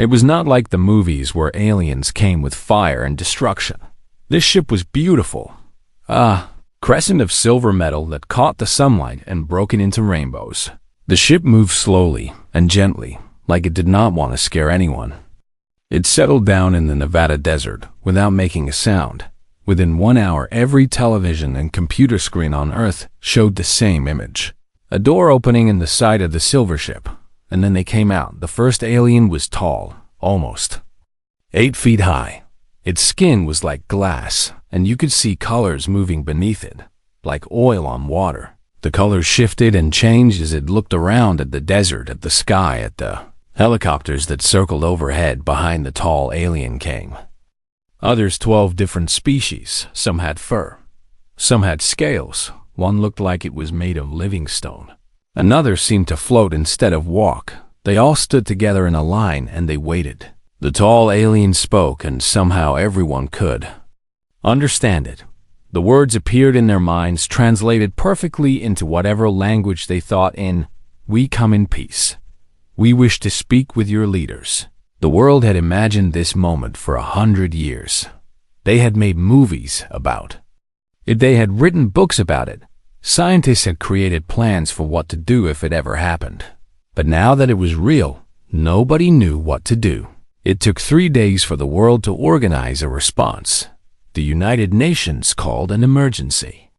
It was not like the movies where aliens came with fire and destruction. This ship was beautiful. Crescent of silver metal that caught the sunlight and broke it into rainbows. The ship moved slowly and gently, like it did not want to scare anyone. It settled down in the Nevada desert without making a sound. Within 1 hour, every television and computer screen on Earth showed the same image. A door opening in the side of the silver ship, and then they came out. The first alien was tall, almost 8 feet high. Its skin was like glass, and you could see colors moving beneath it, like oil on water. The colors shifted and changed as it looked around at the desert, at the sky, at the helicopters that circled overhead behind the tall alien came. Others, 12 different species. Some had fur. Some had scales. One looked like it was made of living stone. Another seemed to float instead of walk. They all stood together in a line and they waited. The tall alien spoke, and somehow everyone could understand it. The words appeared in their minds, translated perfectly into whatever language they thought in. "We come in peace. We wish to speak with your leaders." The world had imagined this moment for 100 years. They had made movies about it. They had written books about it. Scientists had created plans for what to do if it ever happened. But now that it was real, nobody knew what to do. It took 3 days for the world to organize a response. The United Nations called an emergency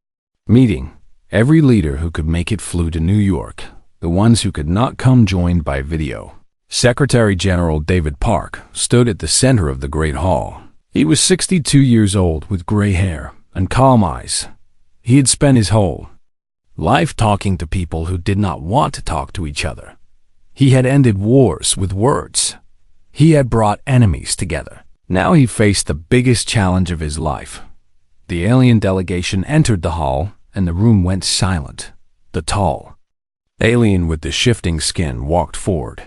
meeting. Every leader who could make it flew to New York. The ones who could not come joined by video. Secretary General David Park stood at the center of the Great Hall. He was 62 years old with gray hair and calm eyes. He had spent his whole life talking to people who did not want to talk to each other. He had ended wars with words. He had brought enemies together. Now he faced the biggest challenge of his life. The alien delegation entered the hall and the room went silent. The tall alien with the shifting skin walked forward.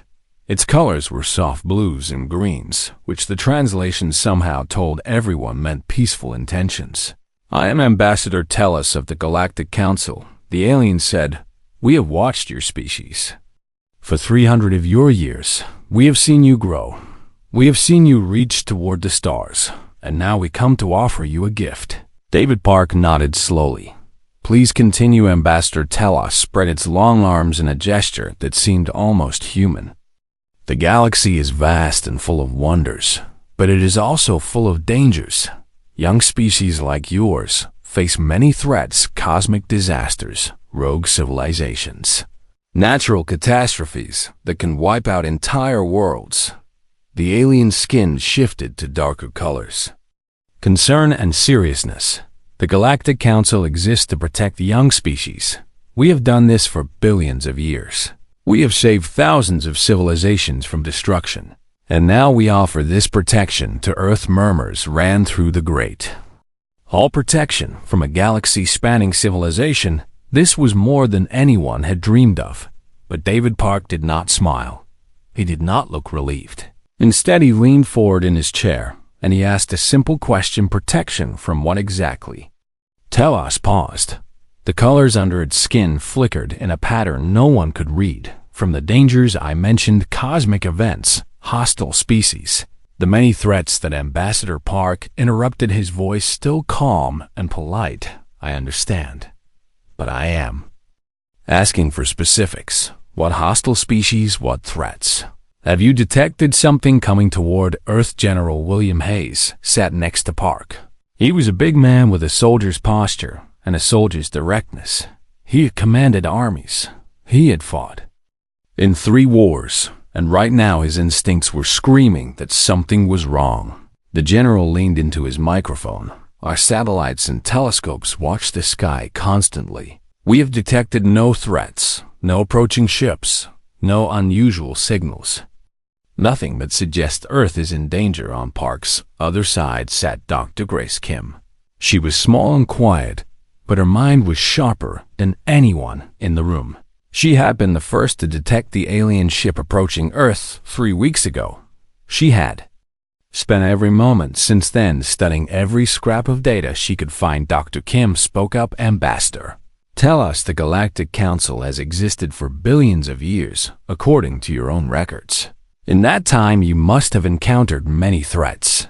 Its colors were soft blues and greens, which the translation somehow told everyone meant peaceful intentions. "I am Ambassador Tellus of the Galactic Council," the alien said. "We have watched your species. For 300 of your years, we have seen you grow. We have seen you reach toward the stars, and now we come to offer you a gift." David Park nodded slowly. "Please continue," Ambassador Tellus spread its long arms in a gesture that seemed almost human. "The galaxy is vast and full of wonders, but it is also full of dangers. Young species like yours face many threats: cosmic disasters, rogue civilizations, natural catastrophes that can wipe out entire worlds." The alien skin shifted to darker colors. "Concern and seriousness. The Galactic Council exists to protect young species. We have done this for billions of years. We have saved thousands of civilizations from destruction, and now we offer this protection to Earth." Murmurs ran through the Great Hall. Protection from a galaxy-spanning civilization. This was more than anyone had dreamed of. But David Park did not smile. He did not look relieved. Instead, he leaned forward in his chair, and he asked a simple question: protection from what exactly? Tellus paused. The colors under its skin flickered in a pattern no one could read. "From the dangers I mentioned, cosmic events, hostile species, the many threats." That Ambassador Park interrupted, his voice still calm and polite. "I understand, but I am asking for specifics. What hostile species, what threats? Have you detected something coming toward Earth?" General William Hayes sat next to Park. He was a big man with a soldier's posture and a soldier's directness. He had commanded armies. He had fought in 3 wars, and right now his instincts were screaming that something was wrong. The general leaned into his microphone. "Our satellites and telescopes watch the sky constantly. We have detected no threats, no approaching ships, no unusual signals. Nothing that suggests Earth is in danger." On Park's other side sat Dr. Grace Kim. She was small and quiet, but her mind was sharper than anyone in the room. She had been the first to detect the alien ship approaching Earth 3 weeks ago. She had spent every moment since then studying every scrap of data she could find. Dr. Kim spoke up. "Ambassador, tell us, the Galactic Council has existed for billions of years, according to your own records. In that time, you must have encountered many threats.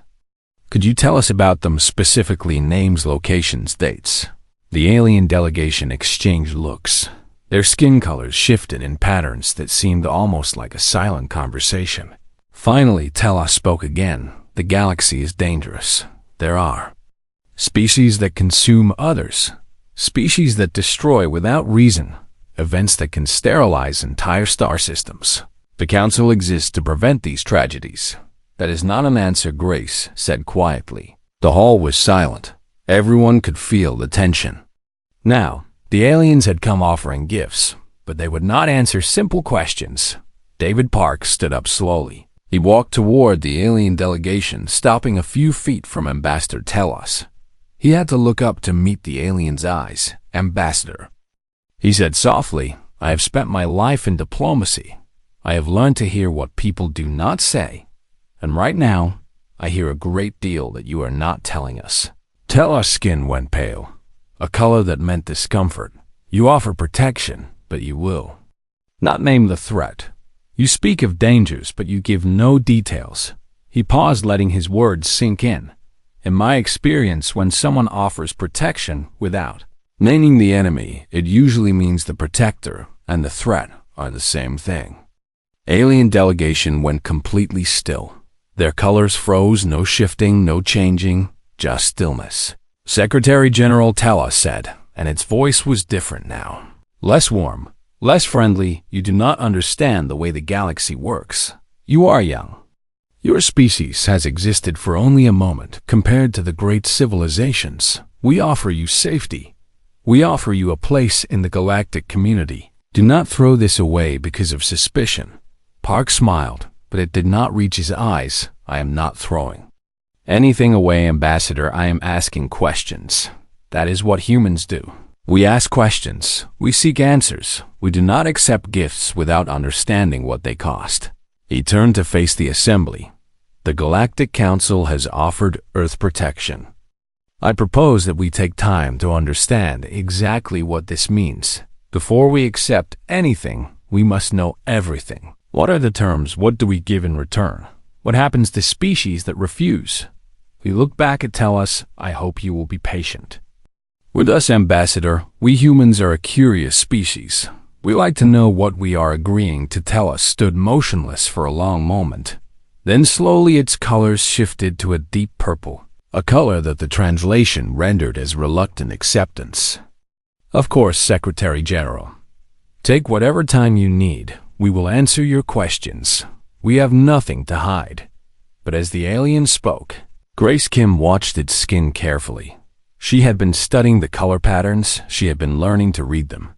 Could you tell us about them, specifically names, locations, dates? The alien delegation exchanged looks. Their skin colors shifted in patterns that seemed almost like a silent conversation. Finally, Telos spoke again. The galaxy is dangerous. There are species that consume others, species that destroy without reason, events that can sterilize entire star systems. The Council exists to prevent these tragedies. That is not an answer, Grace said quietly. The hall was silent. Everyone could feel the tension. Now, the aliens had come offering gifts, but they would not answer simple questions. David Park stood up slowly. He walked toward the alien delegation, stopping a few feet from Ambassador Telos. He had to look up to meet the alien's eyes. Ambassador, he said softly, I have spent my life in diplomacy. I have learned to hear what people do not say. And right now, I hear a great deal that you are not telling us. Telos' skin went pale, a color that meant discomfort. You offer protection, but you will not name the threat. You speak of dangers, but you give no details. He paused, letting his words sink in. In my experience, when someone offers protection without naming the enemy, it usually means the protector and the threat are the same thing. Alien delegation went completely still. Their colors froze, no shifting, no changing, just stillness. Secretary General Telos said, and its voice was different now. Less warm, less friendly. You do not understand the way the galaxy works. You are young. Your species has existed for only a moment compared to the great civilizations. We offer you safety. We offer you a place in the galactic community. Do not throw this away because of suspicion. Park smiled, but it did not reach his eyes. I am not throwing anything away, Ambassador. I am asking questions. That is what humans do. We ask questions. We seek answers. We do not accept gifts without understanding what they cost. He turned to face the assembly. The Galactic Council has offered Earth protection. I propose that we take time to understand exactly what this means. Before we accept anything, we must know everything. What are the terms? What do we give in return? What happens to species that refuse? We look back and tell us, I hope you will be patient. With us, Ambassador, we humans are a curious species. We like to know what we are agreeing to. Telos stood motionless for a long moment. Then slowly its colors shifted to a deep purple, a color that the translation rendered as reluctant acceptance. Of course, Secretary General. Take whatever time you need. We will answer your questions. We have nothing to hide. But as the alien spoke, Grace Kim watched its skin carefully. She had been studying the color patterns. She had been learning to read them.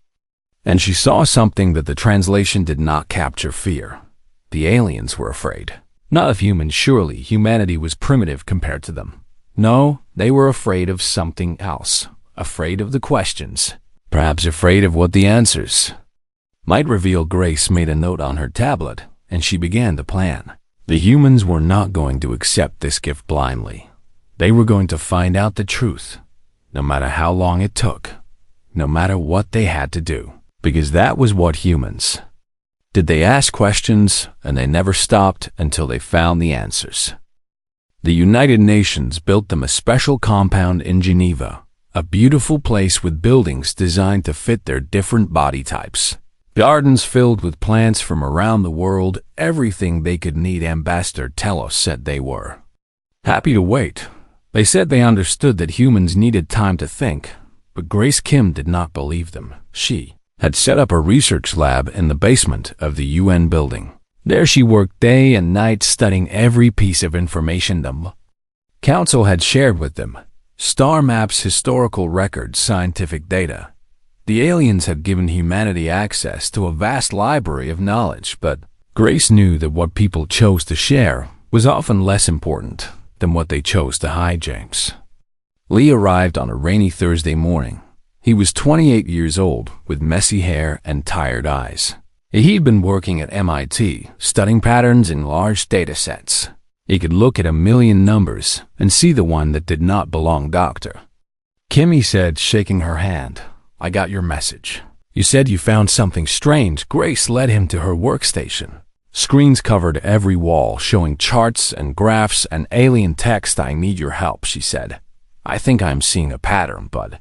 And she saw something that the translation did not capture: fear. The aliens were afraid. Not of humans, surely. Humanity was primitive compared to them. No, they were afraid of something else. Afraid of the questions. Perhaps afraid of what the answers might reveal. Grace made a note on her tablet, and she began to plan. The humans were not going to accept this gift blindly. They were going to find out the truth, no matter how long it took, no matter what they had to do, because that was what humans did. They asked questions, and they never stopped until they found the answers. The United Nations built them a special compound in Geneva, a beautiful place with buildings designed to fit their different body types. Gardens filled with plants from around the world, everything they could need. Ambassador Telos said they were happy to wait. They said they understood that humans needed time to think, but Grace Kim did not believe them. She had set up a research lab in the basement of the UN building. There she worked day and night studying every piece of information the Council had shared with them. Star maps, historical records, scientific data. The aliens had given humanity access to a vast library of knowledge, but Grace knew that what people chose to share was often less important than what they chose to hide. James Lee arrived on a rainy Thursday morning. He was 28 years old, with messy hair and tired eyes. He'd been working at MIT, studying patterns in large data sets. He could look at a million numbers and see the one that did not belong. Dr. Kim, he said, shaking her hand. I got your message. You said you found something strange. Grace led him to her workstation. Screens covered every wall, showing charts and graphs and alien text. "I need your help," she said. "I think I'm seeing a pattern, but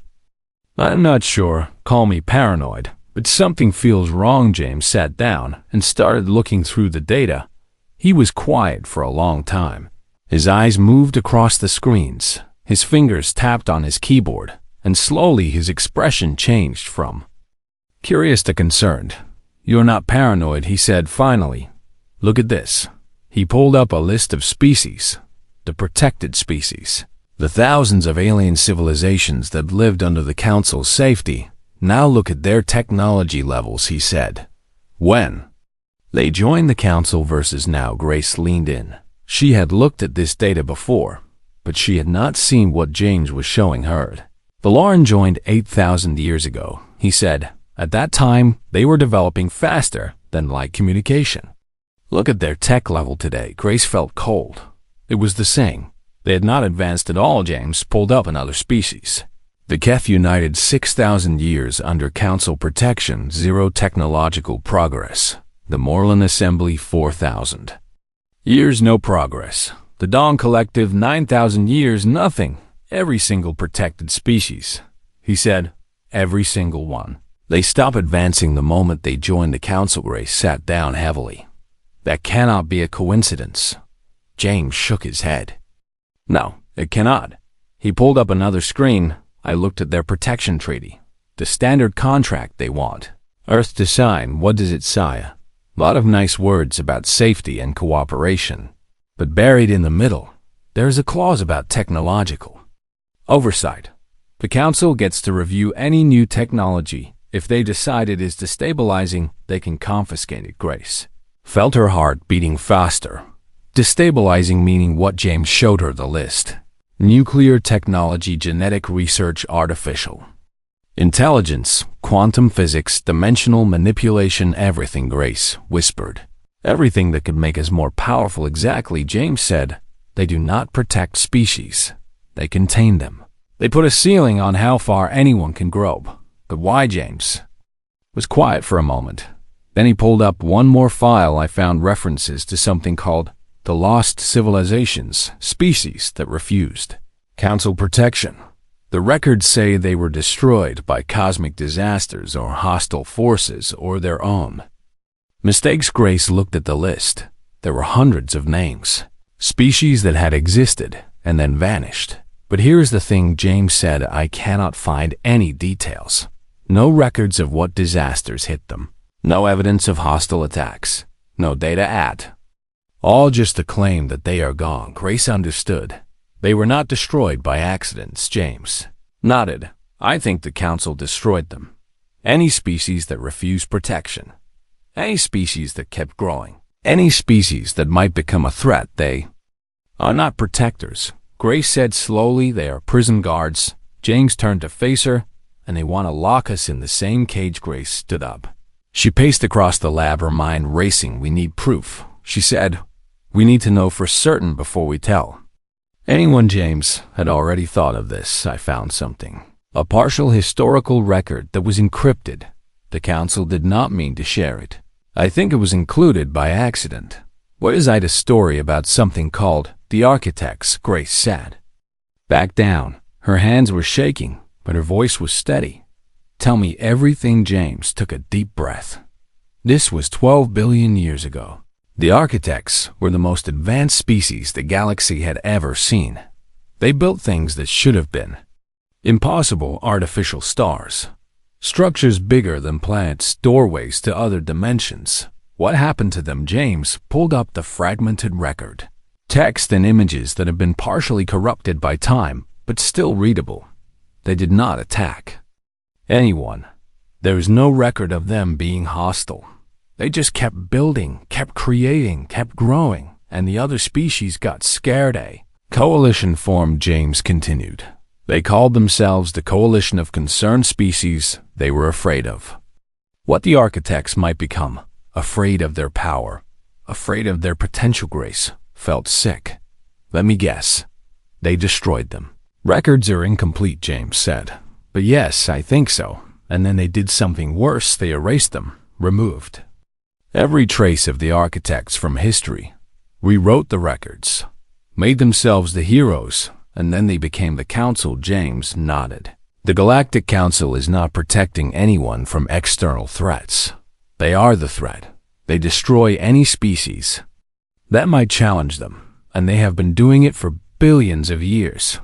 I'm not sure. Call me paranoid. But something feels wrong." James sat down and started looking through the data. He was quiet for a long time. His eyes moved across the screens. His fingers tapped on his keyboard, and slowly his expression changed from curious to concerned. "You're not paranoid," he said finally. "Look at this." He pulled up a list of species, the protected species, the thousands of alien civilizations that lived under the Council's safety. "Now look at their technology levels," he said. "When they joined the Council versus now." Grace leaned in. She had looked at this data before, but she had not seen what James was showing her. "The Lauren joined 8,000 years ago," he said. "At that time, they were developing faster than light communication. Look at their tech level today." Grace felt cold. It was the same. They had not advanced at all. James pulled up another species. "The Kef united 6,000 years under Council protection, zero technological progress. The Moreland Assembly 4,000 years, no progress. The Dawn Collective 9,000 years, nothing. Every single protected species," he said. "Every single one. They stop advancing the moment they join the Council." Grace sat down heavily. "That cannot be a coincidence." James shook his head. "No, it cannot." He pulled up another screen. "I looked at their protection treaty, the standard contract they want Earth to sign. What does it say? A lot of nice words about safety and cooperation. But buried in the middle, there's a clause about technological oversight. The Council gets to review any new technology. If they decide it is destabilizing, they can confiscate it." Grace felt her heart beating faster. Destabilizing meaning what? James showed her the list. Nuclear technology, genetic research, artificial intelligence, quantum physics, dimensional manipulation, everything. Grace whispered. "Everything that could make us more powerful." "Exactly," James said. "They do not protect species. They contain them. They put a ceiling on how far anyone can grow." "But why?" James was quiet for a moment. Then he pulled up one more file. "I found references to something called the Lost Civilizations, species that refused Council protection. The records say they were destroyed by cosmic disasters or hostile forces or their own mistakes." Grace looked at the list. There were hundreds of names, species that had existed and then vanished. "But here's the thing," James said. "I cannot find any details. No records of what disasters hit them. No evidence of hostile attacks. No data at all, just a claim that they are gone." Grace understood. "They were not destroyed by accidents." James nodded. "I think the Council destroyed them. Any species that refused protection. Any species that kept growing. Any species that might become a threat. They are not protectors." Grace said slowly. "They are prison guards." James turned to face her. "And they want to lock us in the same cage." Grace stood up. She paced across the lab, her mind racing. "We need proof," she said. "We need to know for certain before we tell anyone." James had already thought of this. "I found something. A partial historical record that was encrypted. The Council did not mean to share it. I think it was included by accident." "What is it? A story about something called the Architects?" Grace said. Back down. Her hands were shaking, but her voice was steady. "Tell me everything." James took a deep breath. "This was 12 billion years ago. The Architects were the most advanced species the galaxy had ever seen. They built things that should have been impossible, artificial stars, structures bigger than planets, doorways to other dimensions. What happened to them?" James pulled up the fragmented record. Text and images that had been partially corrupted by time, but still readable. They did not attack anyone. There was no record of them being hostile. They just kept building, kept creating, kept growing, and the other species got scared. A coalition formed, James continued. They called themselves the Coalition of Concerned Species. They were afraid of what the Architects might become, afraid of their power, afraid of their potential. Grace felt sick. "Let me guess. They destroyed them." "Records are incomplete," James said. "But yes, I think so. And then they did something worse. They erased them, removed Every trace of the architects from history rewrote the records, made themselves the heroes, and then they became the council. James nodded. The Galactic Council is not protecting anyone from external threats. They are the threat. They destroy any species that might challenge them, and they have been doing it for billions of years.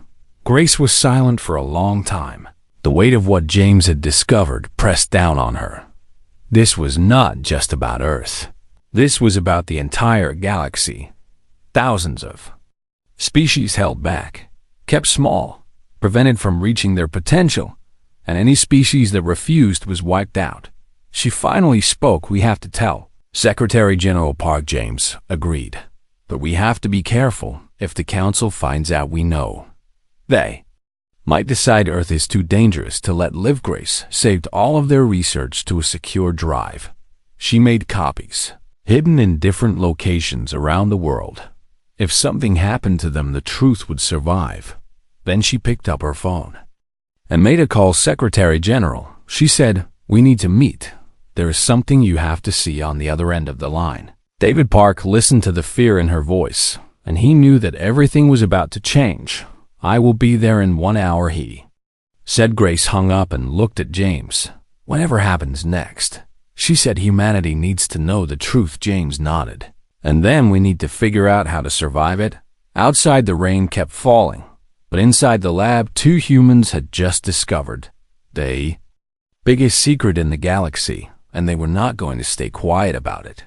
Grace was silent for a long time. The weight of what James had discovered pressed down on her. This was not just about Earth. This was about the entire galaxy. Thousands of species held back, kept small, prevented from reaching their potential, and any species that refused was wiped out. She finally spoke. "We have to tell." Secretary General Park James agreed. "But we have to be careful. If the council finds out we know, they might decide Earth is too dangerous to let live." Grace saved all of their research to a secure drive. She made copies, hidden in different locations around the world. If something happened to them, the truth would survive. Then she picked up her phone and made a call. "Secretary General," she said, "we need to meet. There is something you have to see on the other end of the line." David Park listened to the fear in her voice, and he knew that everything was about to change. "I will be there in 1 hour," he said. Grace hung up and looked at James. "Whatever happens next," she said, "humanity needs to know the truth." James nodded. "And then we need to figure out how to survive it." Outside, the rain kept falling, but inside the lab, 2 humans had just discovered the biggest secret in the galaxy, and they were not going to stay quiet about it.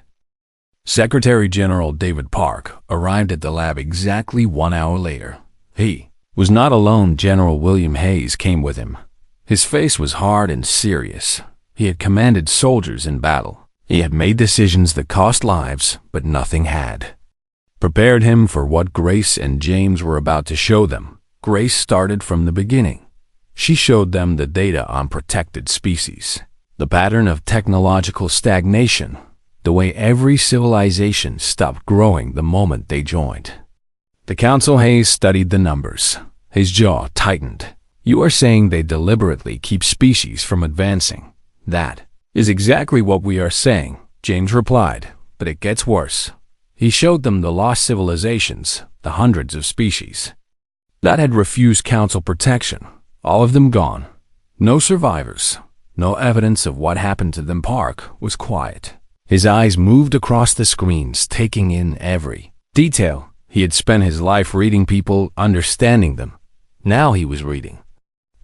Secretary General David Park arrived at the lab exactly 1 hour later. He was not alone. General William Hayes came with him. His face was hard and serious. He had commanded soldiers in battle. He had made decisions that cost lives, but nothing had prepared him for what Grace and James were about to show them. Grace started from the beginning. She showed them the data on protected species, the pattern of technological stagnation, the way every civilization stopped growing the moment they joined the council. Hayes studied the numbers. His jaw tightened. "You are saying they deliberately keep species from advancing?" "That is exactly what we are saying," James replied, "but it gets worse." He showed them the lost civilizations, the hundreds of species that had refused council protection, all of them gone. No survivors, no evidence of what happened to them. Park was quiet. His eyes moved across the screens, taking in every detail. He had spent his life reading people, understanding them. Now he was reading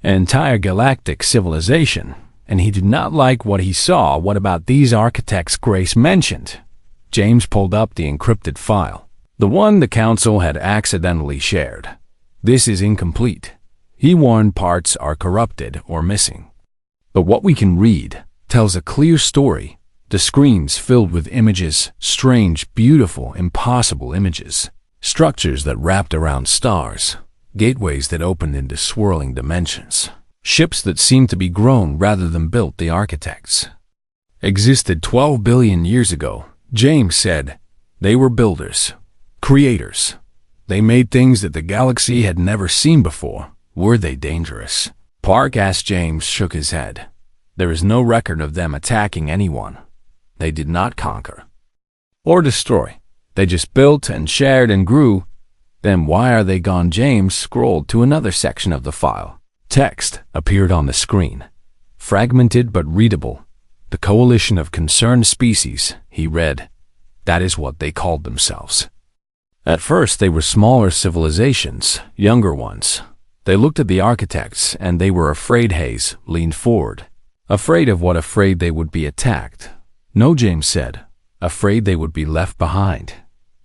an entire galactic civilization, and he did not like what he saw. "What about these architects Grace mentioned?" James pulled up the encrypted file, the one the council had accidentally shared. "This is incomplete," he warned. "Parts are corrupted or missing. But what we can read tells a clear story." The screens filled with images, strange, beautiful, impossible images, structures that wrapped around stars, gateways that opened into swirling dimensions, ships that seemed to be grown rather than built. The architects existed 12 billion years ago, James said. They were builders, creators. They made things that the galaxy had never seen before. Were they dangerous? Park asked. James shook his head. There is no record of them attacking anyone. They did not conquer or destroy. They just built and shared and grew. Then why are they gone? James scrolled to another section of the file. Text appeared on the screen, fragmented but readable. "The Coalition of Concerned Species," he read. That is what they called themselves. At first they were smaller civilizations, younger ones. They looked at the architects and they were afraid. Hayes leaned forward. "Afraid of what?" "Afraid they would be attacked." "No," James said. "Afraid they would be left behind."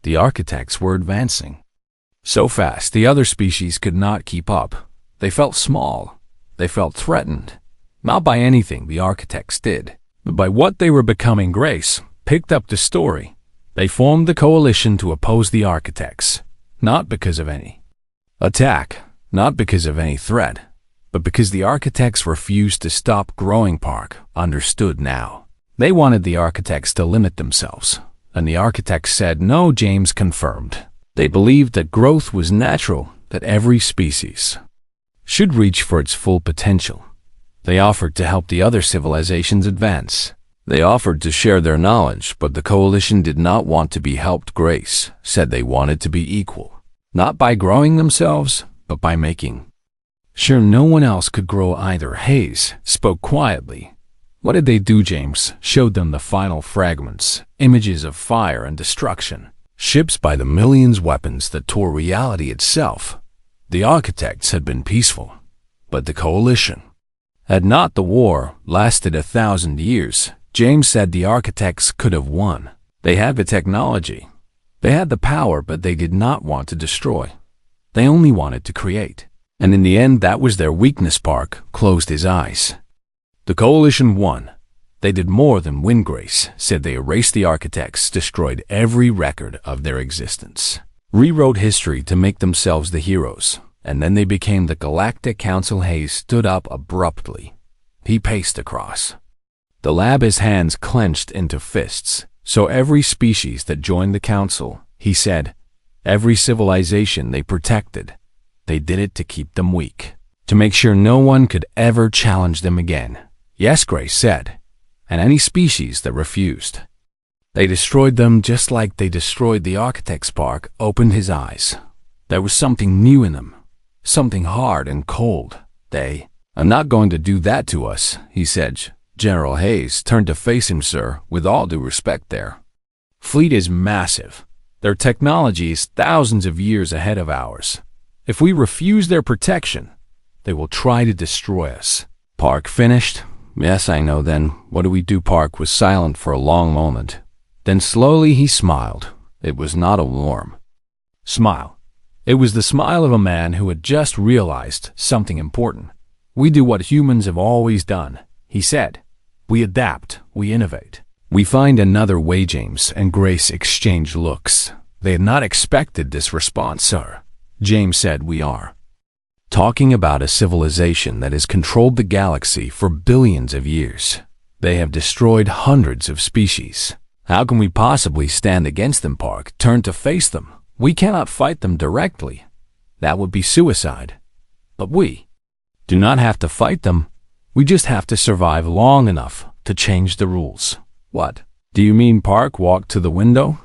The architects were advancing so fast the other species could not keep up. They felt small. They felt threatened. Not by anything the architects did, but by what they were becoming. Grace picked up the story. They formed the coalition to oppose the architects, not because of any attack, not because of any threat, but because the architects refused to stop growing. Park understood now. They wanted the architects to limit themselves, and the architects said no. James confirmed. They believed that growth was natural, that every species should reach for its full potential. They offered to help the other civilizations advance. They offered to share their knowledge, but the coalition did not want to be helped. Grace said they wanted to be equal, not by growing themselves, but by making sure no one else could grow either. Hayes spoke quietly. What did they do? James showed them the final fragments, images of fire and destruction, ships by the millions, weapons that tore reality itself. The architects had been peaceful, but the coalition had not. The war lasted 1,000 years. James said the architects could have won. They had the technology. They had the power, but they did not want to destroy. They only wanted to create. And in the end, that was their weakness. Park closed his eyes. The coalition won. They did more than win. Grace said they erased the architects, destroyed every record of their existence, rewrote history to make themselves the heroes, and then they became the Galactic Council. Hayes stood up abruptly. He paced across the lab, his hands clenched into fists. So every species that joined the council, he said, every civilization they protected, they did it to keep them weak, to make sure no one could ever challenge them again. Yes, Grace said, and any species that refused, they destroyed them just like they destroyed the architects. Park opened his eyes. There was something new in them, something hard and cold. They are not going to do that to us, he said. General Hayes turned to face him. Sir, with all due respect, their fleet is massive. Their technology is thousands of years ahead of ours. If we refuse their protection, they will try to destroy us. Park finished. Yes, I know. Then what do we do? Park was silent for a long moment. Then slowly he smiled. It was not a warm smile. It was the smile of a man who had just realized something important. We do what humans have always done, he said. We adapt, we innovate. We find another way. James and Grace exchanged looks. They had not expected this response. Sir, James said, we are talking about a civilization that has controlled the galaxy for billions of years. They have destroyed hundreds of species. How can we possibly stand against them? Park turned to face them. We cannot fight them directly. That would be suicide. But we do not have to fight them. We just have to survive long enough to change the rules. What do you mean? Park walked to the window.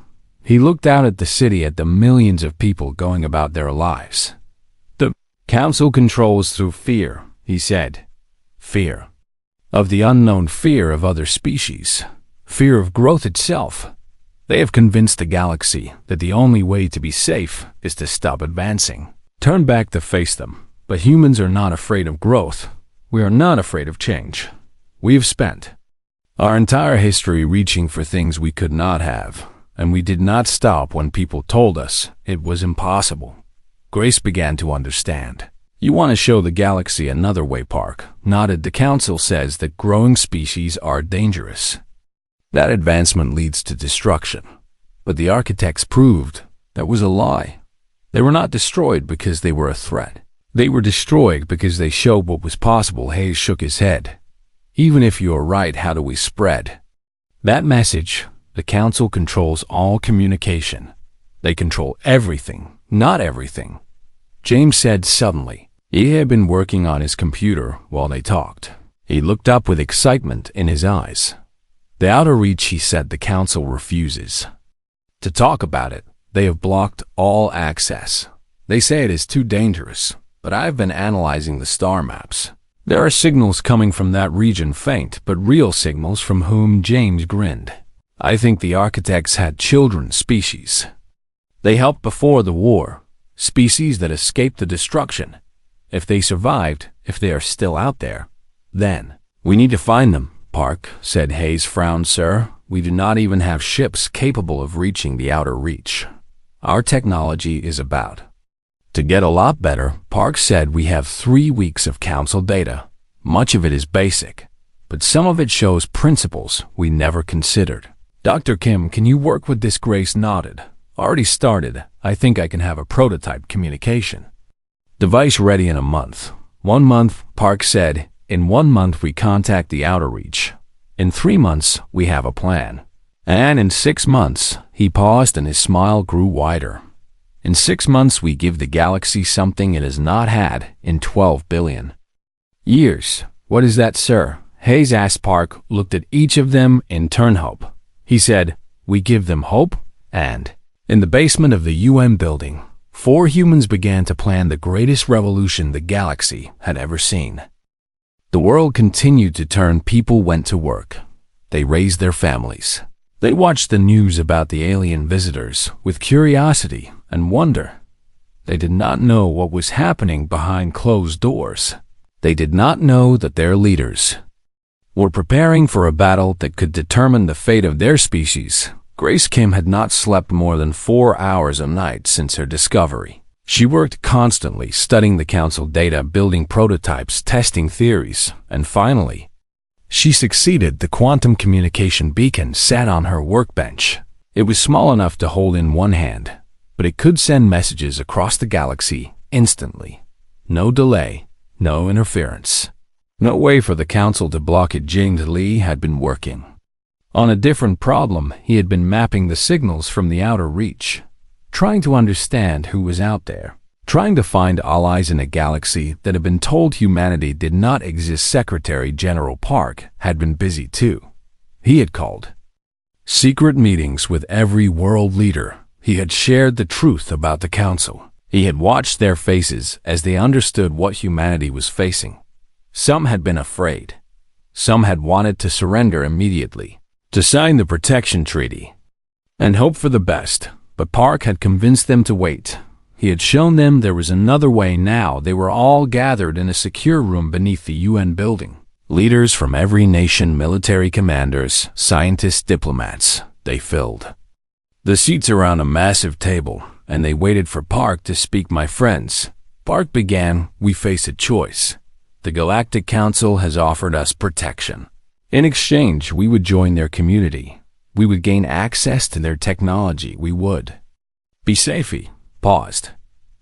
He looked out at the city, at the millions of people going about their lives. The council controls through fear, he said. Fear of the unknown, fear of other species, fear of growth itself. They have convinced the galaxy that the only way to be safe is to stop advancing, turn back to face them. But humans are not afraid of growth. We are not afraid of change. We have spent our entire history reaching for things we could not have, and we did not stop when people told us it was impossible. Grace began to understand. You want to show the galaxy another way? Park nodded. The council says that growing species are dangerous. That advancement leads to destruction. But the architects proved that was a lie. They were not destroyed because they were a threat. They were destroyed because they showed what was possible. Hayes shook his head. Even if you are right, how do we spread that message? The council controls all communication. They control everything, not everything, James said suddenly. He had been working on his computer while they talked. He looked up with excitement in his eyes. The outer reach, he said. The council refuses to talk about it. They have blocked all access. They say it is too dangerous. But I've been analyzing the star maps. There are signals coming from that region, faint but real signals. From whom? James grinned. I think the architects had children species. They helped before the war, species that escaped the destruction. If they survived, if they are still out there, then we need to find them. Park said. Hayes frowned. Sir, we do not even have ships capable of reaching the outer reach. Our technology is about to get a lot better. Park said. We have 3 weeks of council data. Much of it is basic, but some of it shows principles we never considered. Dr. Kim, can you work with this? Grace nodded. Already started. I think I can have a prototype communication device ready in a month. 1 month, Park said. In 1 month we contact the outer reach. In 3 months we have a plan. And in 6 months, he paused and his smile grew wider. In 6 months we give the galaxy something it has not had in 12 billion years. What is that, sir? Hayes asked Park, looked at each of them in turn. Hope. He said, "We give them hope." And in the basement of the UN building, 4 humans began to plan the greatest revolution the galaxy had ever seen. The world continued to turn. People went to work. They raised their families. They watched the news about the alien visitors with curiosity and wonder. They did not know what was happening behind closed doors. They did not know that their leaders were preparing for a battle that could determine the fate of their species. Grace Kim had not slept more than 4 hours a night since her discovery. She worked constantly, studying the council data, building prototypes, testing theories, and finally, she succeeded. The quantum communication beacon sat on her workbench. It was small enough to hold in one hand, but it could send messages across the galaxy instantly. No delay, no interference. No way for the council to block it. James Lee had been working on a different problem. He had been mapping the signals from the outer reach, trying to understand who was out there, trying to find allies in a galaxy that had been told humanity did not exist. Secretary General Park had been busy too. He had called secret meetings with every world leader. He had shared the truth about the council. He had watched their faces as they understood what humanity was facing. Some had been afraid. Some had wanted to surrender immediately, to sign the protection treaty, and hope for the best. But Park had convinced them to wait. He had shown them there was another way. Now they were all gathered in a secure room beneath the UN building. Leaders from every nation, military commanders, scientists, diplomats. They filled the seats around a massive table, and they waited for Park to speak. "My friends," Park began, "we face a choice. The Galactic Council has offered us protection. In exchange, we would join their community. We would gain access to their technology. We would be safe." Paused.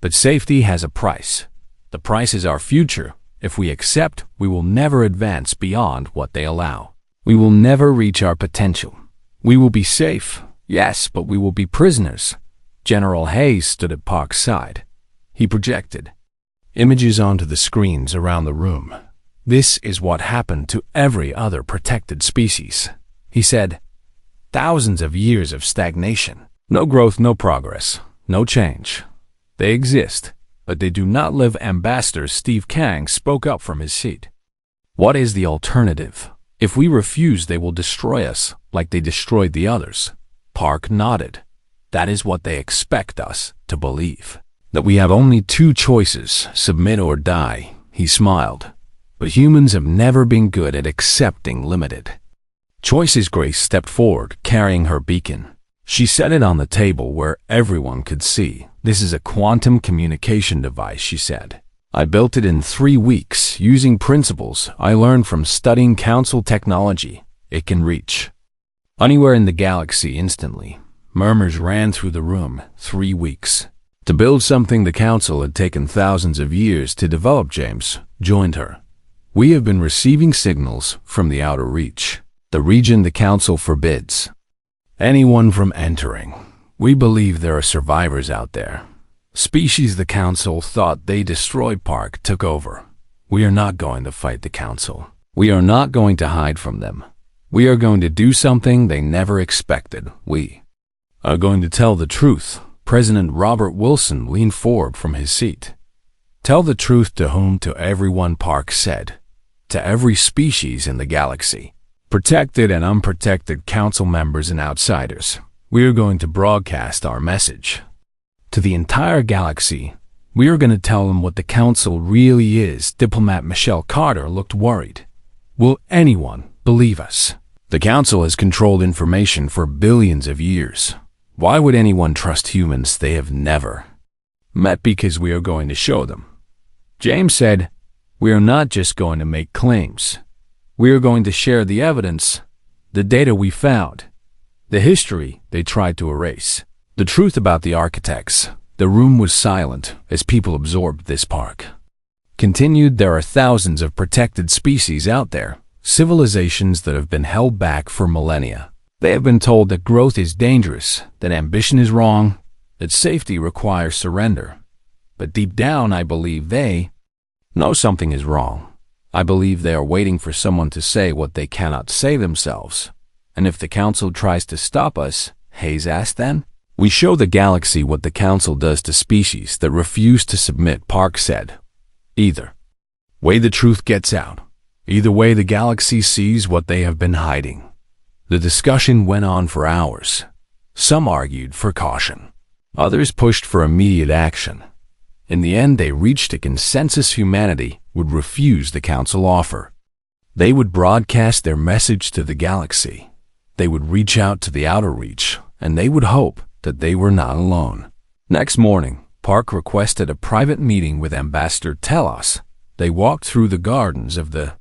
"But safety has a price. The price is our future. If we accept, we will never advance beyond what they allow. We will never reach our potential. We will be safe, yes, but we will be prisoners." General Hayes stood at Park's side. He projected images onto the screens around the room. "This is what happened to every other protected species," he said. "Thousands of years of stagnation. No growth, no progress, no change. They exist, but they do not live." Ambassador Steve Kang spoke up from his seat. "What is the alternative? If we refuse, they will destroy us, like they destroyed the others." Park nodded. "That is what they expect us to believe. That we have only 2 choices, submit or die." He smiled. "But humans have never been good at accepting limited choices." Grace stepped forward, carrying her beacon. She set it on the table where everyone could see. "This is a quantum communication device," she said. "I built it in 3 weeks, using principles I learned from studying council technology. It can reach anywhere in the galaxy instantly." Murmurs ran through the room. 3 weeks. To build something the council had taken thousands of years to develop. James joined her. "We have been receiving signals from the outer reach, the region the council forbids anyone from entering. We believe there are survivors out there. Species the council thought they destroyed." Park took over. "We are not going to fight the council. We are not going to hide from them. We are going to do something they never expected. We are going to tell the truth." President Robert Wilson leaned forward from his seat. "Tell the truth to whom?" "To everyone," Park said. "To every species in the galaxy. Protected and unprotected, council members and outsiders. We are going to broadcast our message to the entire galaxy. We are going to tell them what the council really is." Diplomat Michelle Carter looked worried. "Will anyone believe us? The council has controlled information for billions of years. Why would anyone trust humans they have never met? Because we are going to show them." James said, "We are not just going to make claims. We are going to share the evidence, the data we found, the history they tried to erase, the truth about the architects." The room was silent as people absorbed this. Park continued, "There are thousands of protected species out there, civilizations that have been held back for millennia. They have been told that growth is dangerous, that ambition is wrong, that safety requires surrender. But deep down, I believe they know something is wrong. I believe they are waiting for someone to say what they cannot say themselves. And if the Council tries to stop us, Hayes asked then, we show the galaxy what the Council does to species that refuse to submit, Park said. Either way the truth gets out. Either way the galaxy sees what they have been hiding. The discussion went on for hours. Some argued for caution. Others pushed for immediate action. In the end, they reached a consensus: humanity would refuse the Council offer. They would broadcast their message to the galaxy. They would reach out to the outer reach, and they would hope that they were not alone. Next morning, Park requested a private meeting with Ambassador Telos. They walked through the gardens of the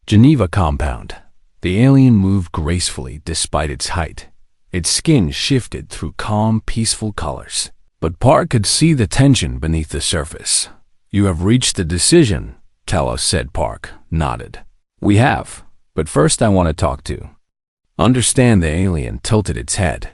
Geneva compound. The alien moved gracefully despite its height. Its skin shifted through calm, peaceful colors. But Park could see the tension beneath the surface. You have reached a decision, Telos said. Park nodded. We have, but first I want to talk to. Understand. The alien tilted its head.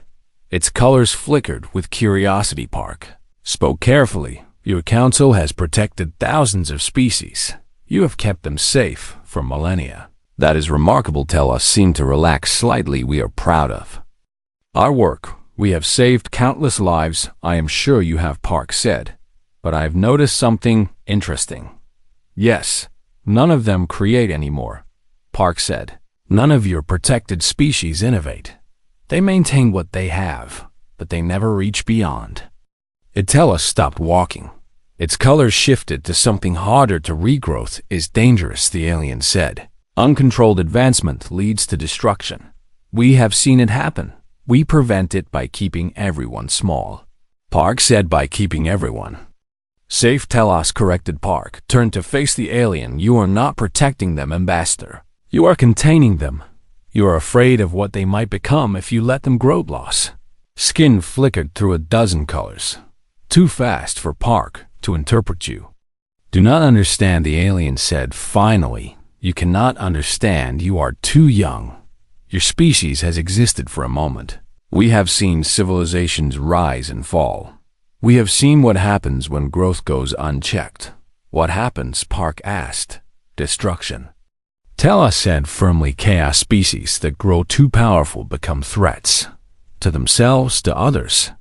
Its colors flickered with curiosity. Park spoke carefully. Your council has protected thousands of species. You have kept them safe for millennia. That is remarkable. Telos seemed to relax slightly. We are proud of our work. We have saved countless lives. I am sure you have, Park said. But I have noticed something interesting. Yes, none of them create anymore, Park said. None of your protected species innovate. They maintain what they have, but they never reach beyond. Telos stopped walking. Its colors shifted to something harder to regrowth is dangerous, the alien said. Uncontrolled advancement leads to destruction. We have seen it happen. We prevent it by keeping everyone small. Park said. By keeping everyone safe, Telos corrected. Park turned to face the alien. You are not protecting them, Ambassador. You are containing them. You are afraid of what they might become if you let them grow. Loss. Skin flickered through a dozen colors. Too fast for Park to interpret. You do not understand, the alien said. Finally, you cannot understand. You are too young. Your species has existed for a moment. We have seen civilizations rise and fall. We have seen what happens when growth goes unchecked. What happens? Park asked. Destruction. Telos said firmly. Chaos. Species that grow too powerful become threats to themselves, to others.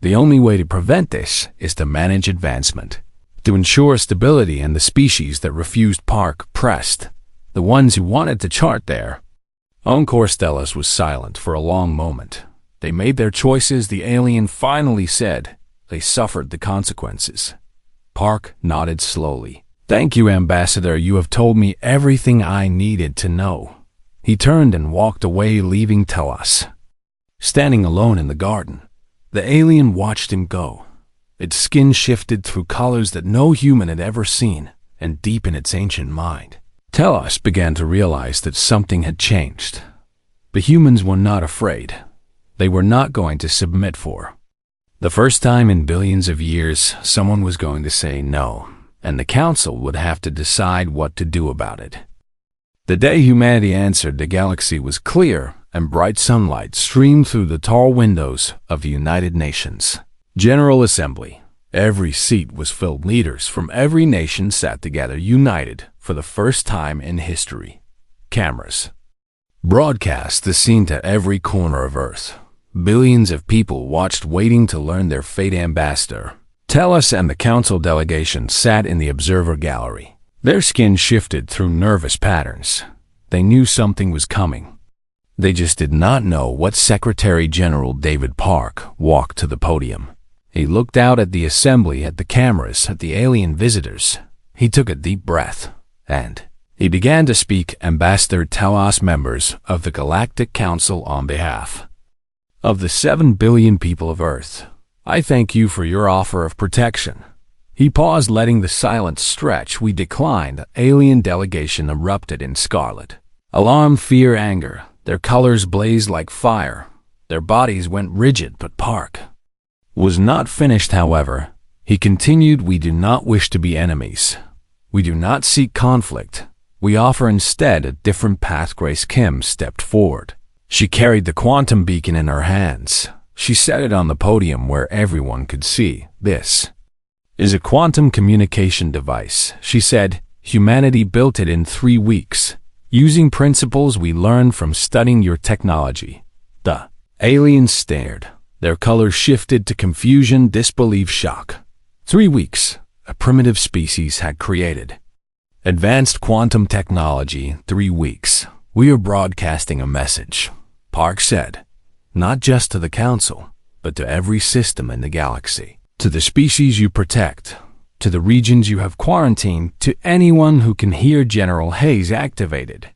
The only way to prevent this is to manage advancement, to ensure stability, and the species that refused, Park pressed, the ones who wanted to chart their own course. Telos was silent for a long moment. They made their choices, the alien finally said. They suffered the consequences. Park nodded slowly. Thank you, Ambassador. You have told me everything I needed to know. He turned and walked away, leaving Telos standing alone in the garden. The alien watched him go. Its skin shifted through colors that no human had ever seen, and deep in its ancient mind, Telos began to realize that something had changed. The humans were not afraid. They were not going to submit. For the first time in billions of years, someone was going to say no, and the Council would have to decide what to do about it. The day humanity answered, the galaxy was clear, and bright sunlight streamed through the tall windows of the United Nations General Assembly. Every seat was filled. Leaders from every nation sat together, united for the first time in history. Cameras broadcast the scene to every corner of Earth. Billions of people watched, waiting to learn their fate. Ambassador Telos and the Council delegation sat in the observer gallery. Their skin shifted through nervous patterns. They knew something was coming. They just did not know what. Secretary General David Park walked to the podium. He looked out at the assembly, at the cameras, at the alien visitors. He took a deep breath, and he began to speak. Ambassador Telos, members of the Galactic Council, on behalf of the 7 billion people of Earth, I thank you for your offer of protection. He paused, letting the silence stretch. We declined. The alien delegation erupted in scarlet. Alarm, fear, anger. Their colors blazed like fire. Their bodies went rigid. But Park was not finished, however. He continued, we do not wish to be enemies. We do not seek conflict. We offer instead a different path. Grace Kim stepped forward. She carried the quantum beacon in her hands. She set it on the podium where everyone could see. This is a quantum communication device, she said. Humanity built it in 3 weeks, using principles we learned from studying your technology. The aliens stared. Their colors shifted to confusion, disbelief, shock. 3 weeks, a primitive species had created. Advanced quantum technology, 3 weeks. We are broadcasting a message, Park said. Not just to the Council, but to every system in the galaxy. To the species you protect, to the regions you have quarantined, to anyone who can hear General Hayes activated.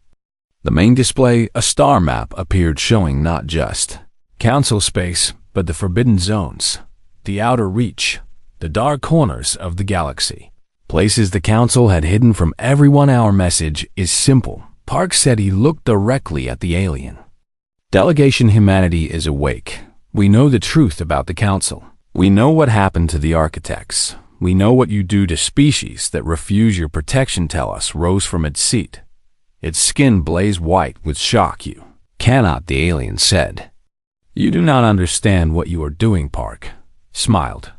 The main display, a star map, appeared showing not just Council space, but the forbidden zones, the outer reach, the dark corners of the galaxy. Places the Council had hidden from everyone. Our message is simple. Park said. He looked directly at the alien. Delegation humanity is awake. We know the truth about the Council. We know what happened to the architects. We know what you do to species that refuse your protection. Telos rose from its seat. Its skin blazed white with shock. You cannot, the alien said. You do not understand what you are doing, Park smiled.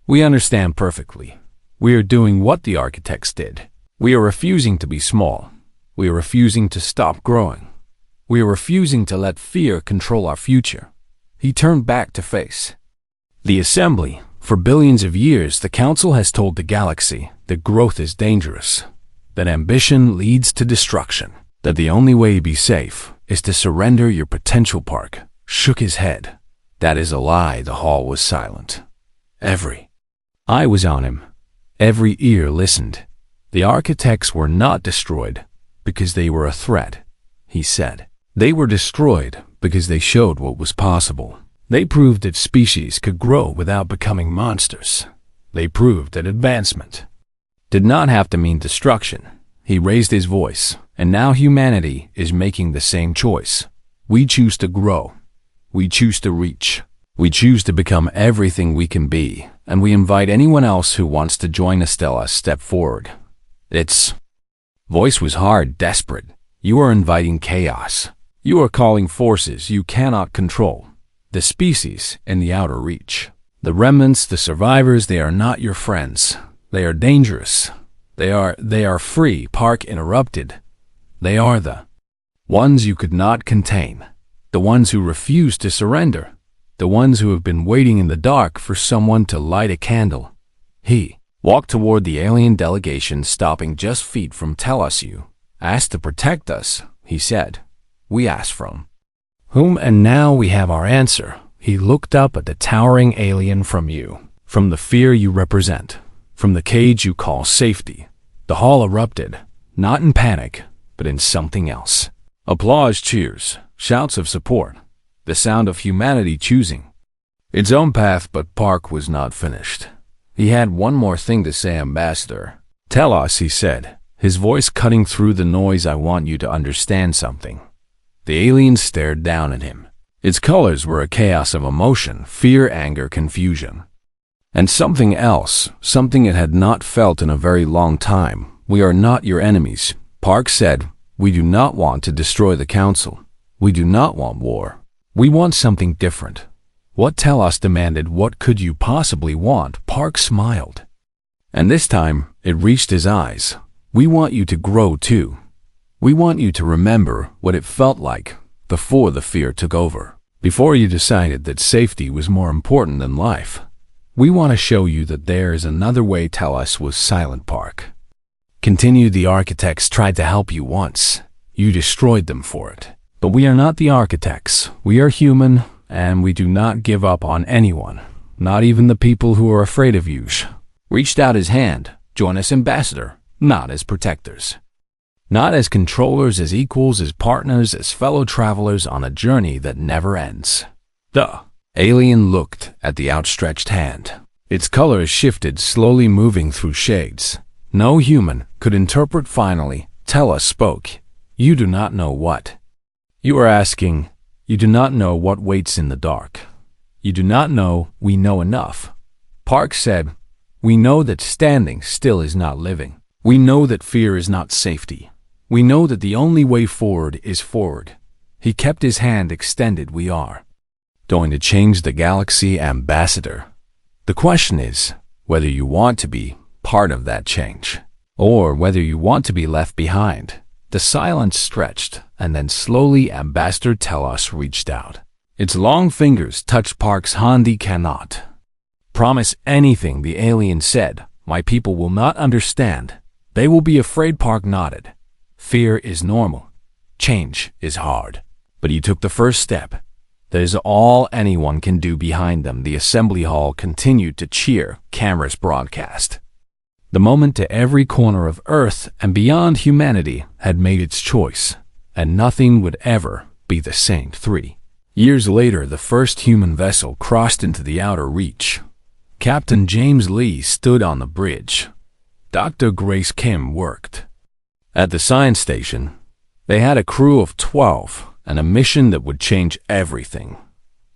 We understand perfectly. We are doing what the architects did. We are refusing to be small. We are refusing to stop growing. We are refusing to let fear control our future. He turned back to face the assembly. For billions of years, the Council has told the galaxy that growth is dangerous, that ambition leads to destruction, that the only way to be safe is to surrender your potential. Park shook his head. That is a lie. The hall was silent. Every eye was on him. Every ear listened. The architects were not destroyed because they were a threat, he said. They were destroyed because they showed what was possible. They proved that species could grow without becoming monsters. They proved that advancement did not have to mean destruction. He raised his voice, and now humanity is making the same choice. We choose to grow. We choose to reach. We choose to become everything we can be, and we invite anyone else who wants to join us. Stella step forward. Its voice was hard, desperate. You are inviting chaos. You are calling forces you cannot control. The species in the outer reach. The remnants, the survivors, they are not your friends. They are dangerous. They are free. Park interrupted. They are the ones you could not contain. The ones who refuse to surrender. The ones who have been waiting in the dark for someone to light a candle. He walked toward the alien delegation, stopping just feet from Telos. You asked to protect us, he said. We asked from whom? And now we have our answer. He looked up at the towering alien. From you, from the fear you represent, from the cage you call safety. The hall erupted, not in panic, but in something else. Applause, cheers, shouts of support. The sound of humanity choosing its own path. But Park was not finished. He had one more thing to say. Ambassador Telos, he said, his voice cutting through the noise. I want you to understand something. The alien stared down at him. Its colors were a chaos of emotion, fear, anger, confusion. And something else, something it had not felt in a very long time. We are not your enemies, Park said. We do not want to destroy the Council. We do not want war. We want something different. What Telos demanded. What could you possibly want? Park smiled. And this time, it reached his eyes. We want you to grow too. We want you to remember what it felt like before the fear took over. Before you decided that safety was more important than life. We want to show you that there is another way. Telos was silent. Park continued. The architects tried to help you once. You destroyed them for it. But we are not the architects. We are human, and we do not give up on anyone, not even the people who are afraid of you. Reached out his hand. Join us, Ambassador, not as protectors. Not as controllers, as equals, as partners, as fellow travelers on a journey that never ends. The alien looked at the outstretched hand. Its colors shifted, slowly moving through shades. No human could interpret. Finally, Telos spoke. You do not know what you are asking. You do not know what waits in the dark. You do not know we know enough. Park said, we know that standing still is not living. We know that fear is not safety. We know that the only way forward is forward. He kept his hand extended. We are going to change the galaxy, Ambassador. The question is whether you want to be part of that change. or whether you want to be left behind. The silence stretched, and then slowly Ambassador Telos reached out. Its long fingers touched Park's hand. "He cannot promise anything," the alien said. "My people will not understand. They will be afraid." Park nodded. "Fear is normal. Change is hard. But you took the first step. That is all anyone can do." Behind them, the assembly hall continued to cheer. Cameras broadcast the moment to every corner of Earth and beyond. Humanity had made its choice, and nothing would ever be the same. 3 years later, the first human vessel crossed into the outer reach. Captain James Lee stood on the bridge. Dr. Grace Kim worked at the science station. They had a crew of 12 and a mission that would change everything.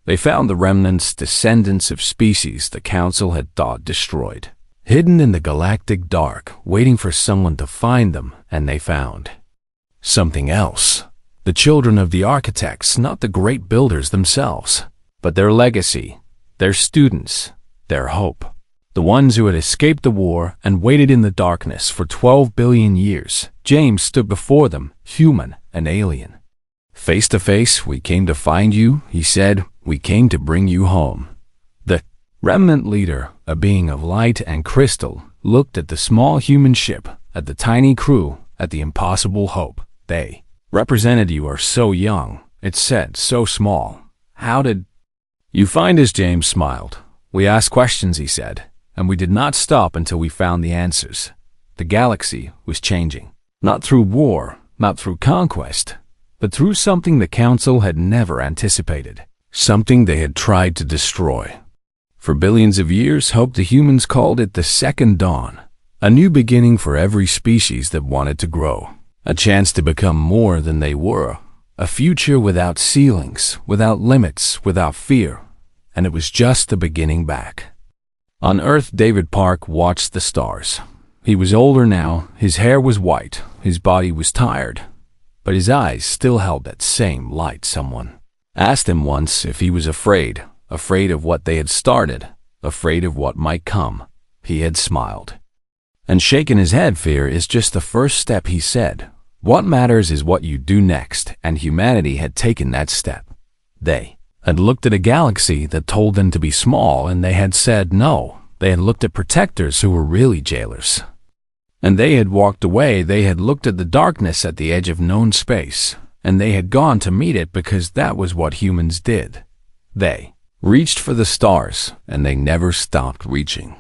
They found the remnants, descendants of species the Council had thought destroyed, hidden in the galactic dark, waiting for someone to find them, and they found something else. The children of the architects, not the great builders themselves, but their legacy, their students, their hope. The ones who had escaped the war and waited in the darkness for 12 billion years. James stood before them, human and alien. "Face to face, we came to find you," he said. "We came to bring you home." The remnant leader, a being of light and crystal, looked at the small human ship, at the tiny crew, at the impossible hope. "They represented you are so young," it said, "so small. How did you find us?" James smiled. "We asked questions," he said, "and we did not stop until we found the answers." The galaxy was changing. Not through war, not through conquest, but through something the Council had never anticipated. Something they had tried to destroy. For billions of years, Hope, the humans called it the Second Dawn. A new beginning for every species that wanted to grow. A chance to become more than they were. A future without ceilings, without limits, without fear. And it was just the beginning back. On Earth, David Park watched the stars. He was older now, his hair was white, his body was tired, but his eyes still held that same light. Someone asked him once if he was afraid of what they had started, afraid of what might come. He had smiled and shaken his head. "Fear is just the first step," he said. "What matters is what you do next," and humanity had taken that step. They had looked at a galaxy that told them to be small, and they had said no. They had looked at protectors who were really jailers, and they had walked away. They had looked at the darkness at the edge of known space, and they had gone to meet it because that was what humans did. They reached for the stars, and they never stopped reaching.